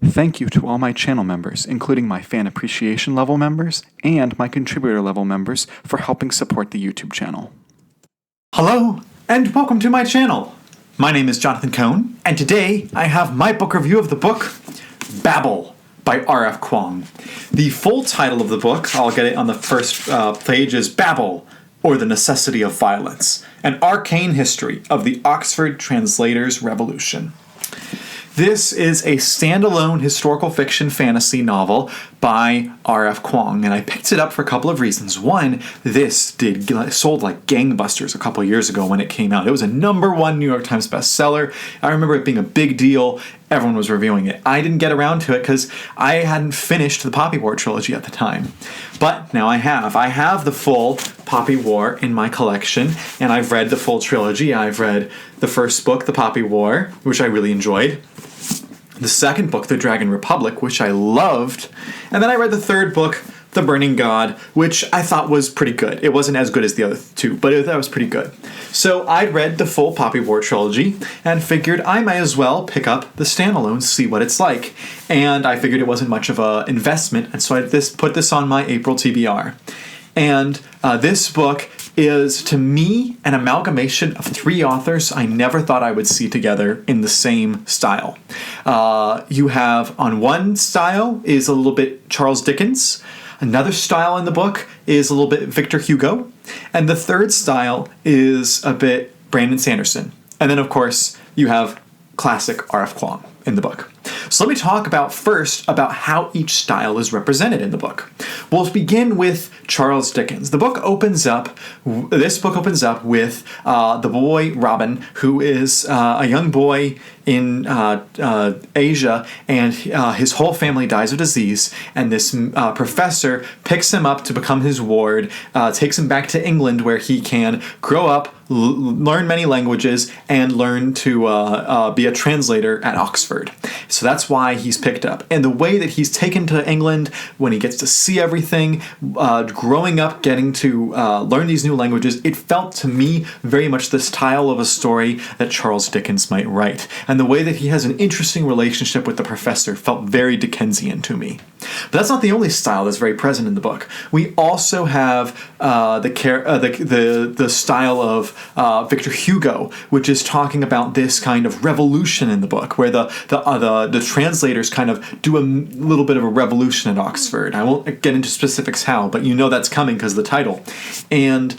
Thank you to all my channel members, including my fan appreciation level members and my contributor level members, for helping support the YouTube channel. Hello, and welcome to my channel. My name is Jonathan Cohn, and today I have my book review of the book Babel by R.F. Kuang. The full title of the book, I'll get it on the first page, is Babel, or the Necessity of Violence, an Arcane History of the Oxford Translators' Revolution. This is a standalone historical fiction fantasy novel by R.F. Kuang, and I picked it up for a couple of reasons. One, this sold like gangbusters a couple of years ago when it came out. It was a #1 New York Times bestseller. I remember it being a big deal. Everyone was reviewing it. I didn't get around to it because I hadn't finished the Poppy War trilogy at the time. But now I have. I have the full Poppy War in my collection, and I've read the full trilogy. I've read the first book, The Poppy War, which I really enjoyed. The second book, The Dragon Republic, which I loved. And then I read the third book, The Burning God, which I thought was pretty good. It wasn't as good as the other two, but that was pretty good. So I read the full Poppy War trilogy and figured I might as well pick up the standalone, see what it's like. And I figured it wasn't much of an investment, and so I put this on my April TBR. And this book is, to me, an amalgamation of three authors I never thought I would see together in the same style. You have, on one style, is a little bit Charles Dickens. Another style in the book is a little bit Victor Hugo. And the third style is a bit Brandon Sanderson. And then, of course, you have classic R.F. Kuang in the book. So let me talk first about how each style is represented in the book. We'll begin with Charles Dickens. This book opens up with the boy Robin, who is a young boy in Asia, and his whole family dies of disease, and this professor picks him up to become his ward, takes him back to England where he can grow up, learn many languages, and learn to be a translator at Oxford. So that's why he's picked up. And the way that he's taken to England, when he gets to see everything, growing up, getting to learn these new languages, it felt to me very much the style of a story that Charles Dickens might write. And the way that he has an interesting relationship with the professor felt very Dickensian to me. But that's not the only style that's very present in the book. We also have the style of Victor Hugo, which is talking about this kind of revolution in the book, where the translators kind of do a little bit of a revolution at Oxford. I won't get into specifics how, but you know that's coming because of the title. And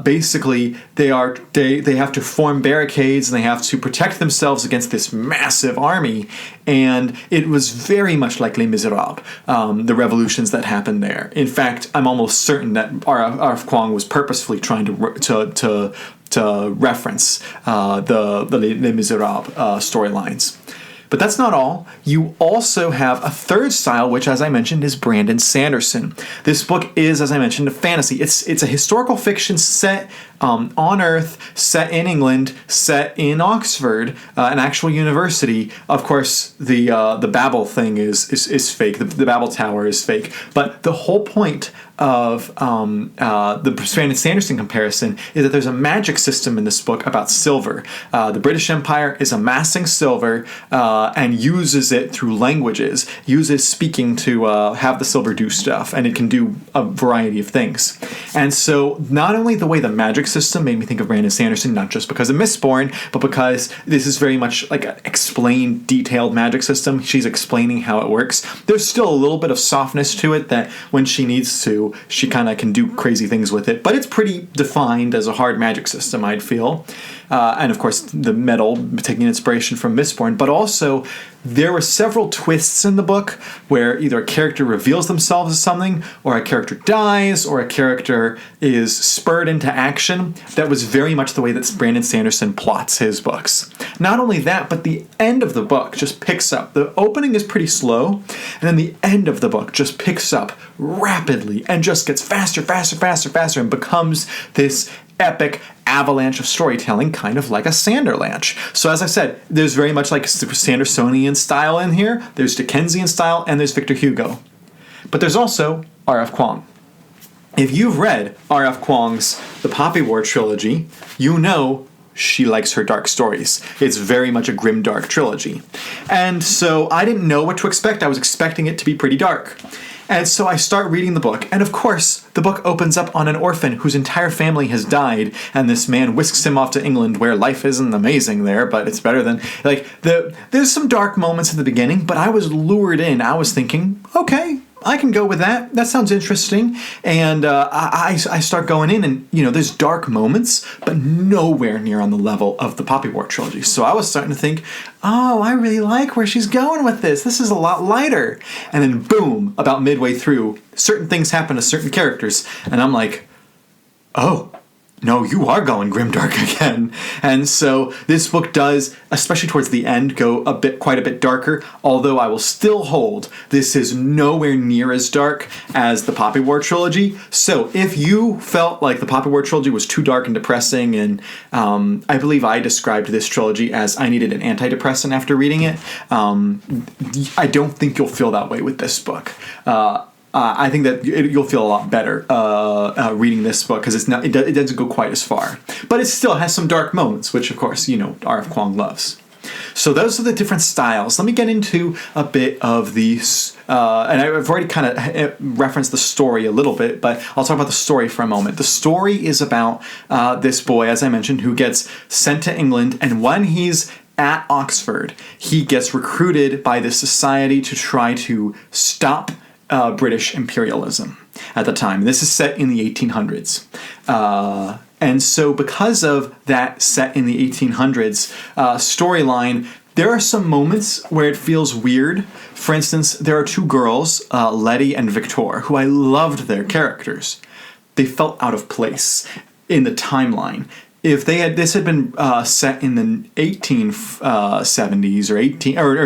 basically, they have to form barricades, and they have to protect themselves against this massive army. And it was very much like Les Miserables, the revolutions that happened there. In fact, I'm almost certain that R.F. Kuang was purposefully trying to reference the Les Miserables storylines. But that's not all. You also have a third style, which, as I mentioned, is Brandon Sanderson. This book is, as I mentioned, a fantasy. It's a historical fiction set on Earth, set in England, set in Oxford, an actual university. Of course, the Babel thing is fake. The Babel Tower is fake. But the whole point of the Brandon Sanderson comparison is that there's a magic system in this book about silver. The British Empire is amassing silver and uses it through languages, uses speaking to have the silver do stuff, and it can do a variety of things. And so not only the way the magic system made me think of Brandon Sanderson, not just because of Mistborn, but because this is very much like an explained, detailed magic system. She's explaining how it works. There's still a little bit of softness to it that when she needs to, she kind of can do crazy things with it, but it's pretty defined as a hard magic system, I'd feel. And of course, the metal taking inspiration from Mistborn, but also there were several twists in the book where either a character reveals themselves as something, or a character dies, or a character is spurred into action. That was very much the way that Brandon Sanderson plots his books. Not only that, but the end of the book just picks up. The opening is pretty slow, and then the end of the book just picks up rapidly and just gets faster, and becomes this epic avalanche of storytelling, kind of like a Sanderlanche. So as I said, there's very much like Sandersonian style in here, there's Dickensian style, and there's Victor Hugo. But there's also R.F. Kuang. If you've read R.F. Kuang's The Poppy War trilogy, you know she likes her dark stories. It's very much a grimdark trilogy. And so I didn't know what to expect. I was expecting it to be pretty dark. And so I start reading the book, and of course, the book opens up on an orphan whose entire family has died, and this man whisks him off to England, where life isn't amazing there, but it's better than, there's some dark moments in the beginning, but I was lured in. I was thinking, okay, I can go with that. That sounds interesting. And I start going in, and there's dark moments, but nowhere near on the level of the Poppy War trilogy. So I was starting to think, oh, I really like where she's going with this. This is a lot lighter. And then boom, about midway through, certain things happen to certain characters, and I'm like, oh, no, you are going grimdark again. And so this book does, especially towards the end, go quite a bit darker, although I will still hold this is nowhere near as dark as the Poppy War trilogy. So if you felt like the Poppy War trilogy was too dark and depressing, and I believe I described this trilogy as I needed an antidepressant after reading it, I don't think you'll feel that way with this book. I think that you'll feel a lot better reading this book, because it doesn't go quite as far. But it still has some dark moments, which, of course, R.F. Kuang loves. So those are the different styles. Let me get into a bit of these, and I've already kind of referenced the story a little bit, but I'll talk about the story for a moment. The story is about this boy, as I mentioned, who gets sent to England, and when he's at Oxford, he gets recruited by this society to try to stop British imperialism at the time. This is set in the 1800s. And so because of that set in the 1800s storyline, there are some moments where it feels weird. For instance, there are two girls, Letty and Victor, who I loved their characters. They felt out of place in the timeline. If this had been set in the 1870s or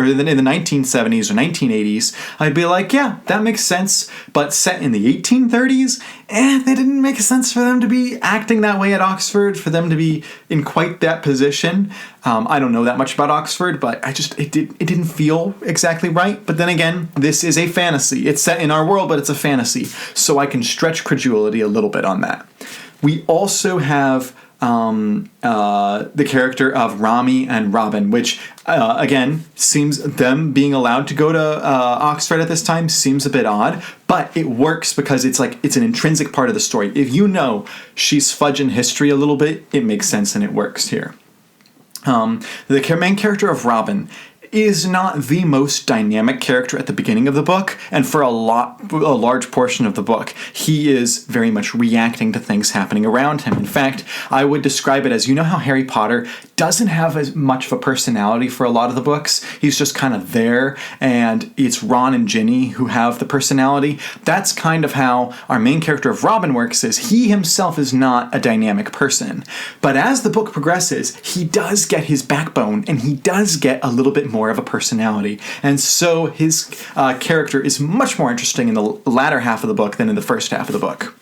in the 1970s or 1980s, I'd be like, yeah, that makes sense. But set in the 1830s, they didn't make sense for them to be acting that way at Oxford, for them to be in quite that position. I don't know that much about Oxford, but it didn't feel exactly right. But then again, this is a fantasy. It's set in our world, but it's a fantasy, so I can stretch credulity a little bit on that. We also have the character of Rami and Robin, which again seems them being allowed to go to Oxford at this time seems a bit odd, but it works because it's an intrinsic part of the story. If she's fudging history a little bit, it makes sense and it works here. The main character of Robin is not the most dynamic character at the beginning of the book, and for a large portion of the book, he is very much reacting to things happening around him. In fact, I would describe it as, how Harry Potter doesn't have as much of a personality for a lot of the books. He's just kind of there, and it's Ron and Ginny who have the personality. That's kind of how our main character of Robin works, is he himself is not a dynamic person. But as the book progresses, he does get his backbone, and he does get a little bit more of a personality. And so his character is much more interesting in the latter half of the book than in the first half of the book.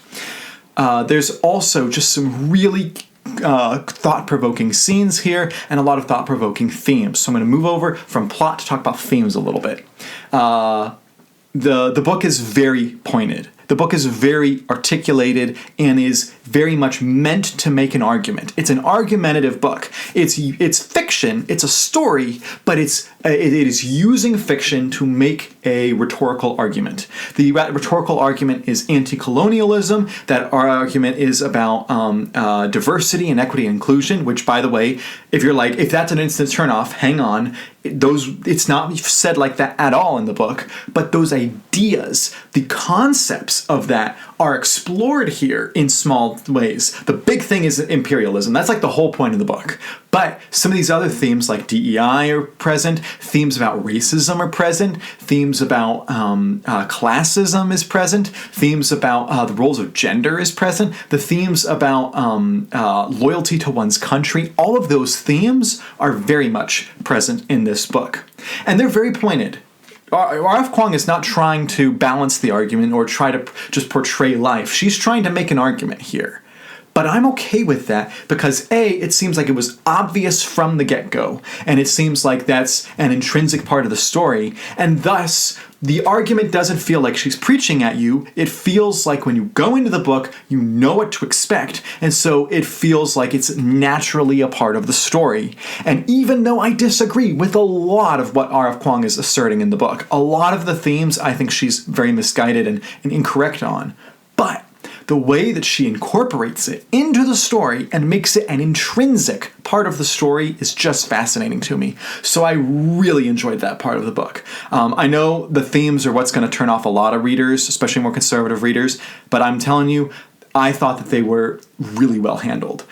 There's also just some really thought-provoking scenes here and a lot of thought-provoking themes. So I'm going to move over from plot to talk about themes a little bit. The book is very pointed. The book is very articulated and is very much meant to make an argument. It's an argumentative book. It's fiction. It's a story, but it is using fiction to make a rhetorical argument. The rhetorical argument is anti-colonialism. That argument is about diversity and equity and inclusion. Which, by the way, if that's an instant turnoff, hang on. It's not said like that at all in the book, but those ideas, the concepts of that are explored here in small ways. The big thing is imperialism. That's like the whole point of the book. But some of these other themes like DEI are present, themes about racism are present, themes about classism is present, themes about the roles of gender is present, the themes about loyalty to one's country. All of those themes are very much present in this book. And they're very pointed. R.F. Kuang is not trying to balance the argument or try to just portray life. She's trying to make an argument here. But I'm okay with that because A, it seems like it was obvious from the get-go, and it seems like that's an intrinsic part of the story, and thus the argument doesn't feel like she's preaching at you. It feels like when you go into the book, you know what to expect, and so it feels like it's naturally a part of the story. And even though I disagree with a lot of what R.F. Kuang is asserting in the book, a lot of the themes I think she's very misguided and incorrect on, but the way that she incorporates it into the story and makes it an intrinsic part of the story is just fascinating to me. So I really enjoyed that part of the book. I know the themes are what's going to turn off a lot of readers, especially more conservative readers, but I'm telling you, I thought that they were really well handled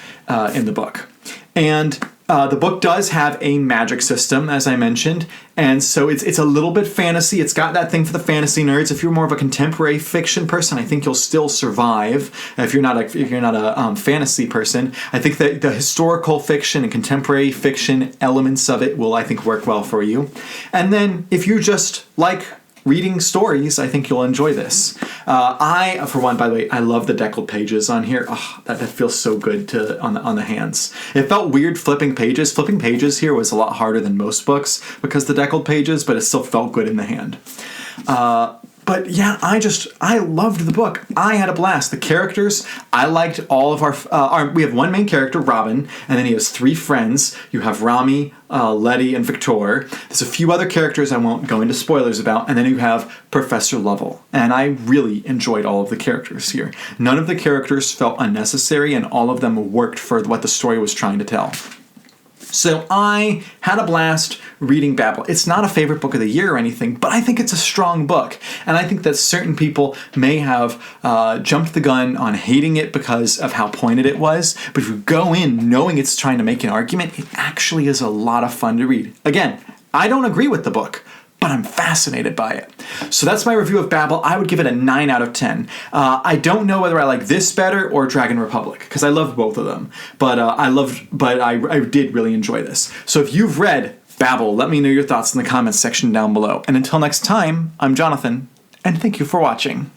in the book. And the book does have a magic system, as I mentioned, and so it's a little bit fantasy. It's got that thing for the fantasy nerds. If you're more of a contemporary fiction person, I think you'll still survive. If you're not a fantasy person, I think that the historical fiction and contemporary fiction elements of it will, I think, work well for you. And then if you just like reading stories, I think you'll enjoy this. For one, by the way, I love the deckled pages on here. Oh, that feels so good on the hands. It felt weird flipping pages. Flipping pages here was a lot harder than most books because the deckled pages, but it still felt good in the hand. But yeah, I loved the book. I had a blast. The characters, I liked all of we have one main character, Robin, and then he has three friends. You have Rami, Letty, and Victor. There's a few other characters I won't go into spoilers about, and then you have Professor Lovell. And I really enjoyed all of the characters here. None of the characters felt unnecessary, and all of them worked for what the story was trying to tell. So I had a blast reading Babel. It's not a favorite book of the year or anything, but I think it's a strong book. And I think that certain people may have jumped the gun on hating it because of how pointed it was. But if you go in knowing it's trying to make an argument, it actually is a lot of fun to read. Again, I don't agree with the book, but I'm fascinated by it. So that's my review of Babel. I would give it a 9 out of 10. I don't know whether I like this better or Dragon Republic, because I loved both of them. But I did really enjoy this. So if you've read Babel, let me know your thoughts in the comments section down below. And until next time, I'm Jonathan, and thank you for watching.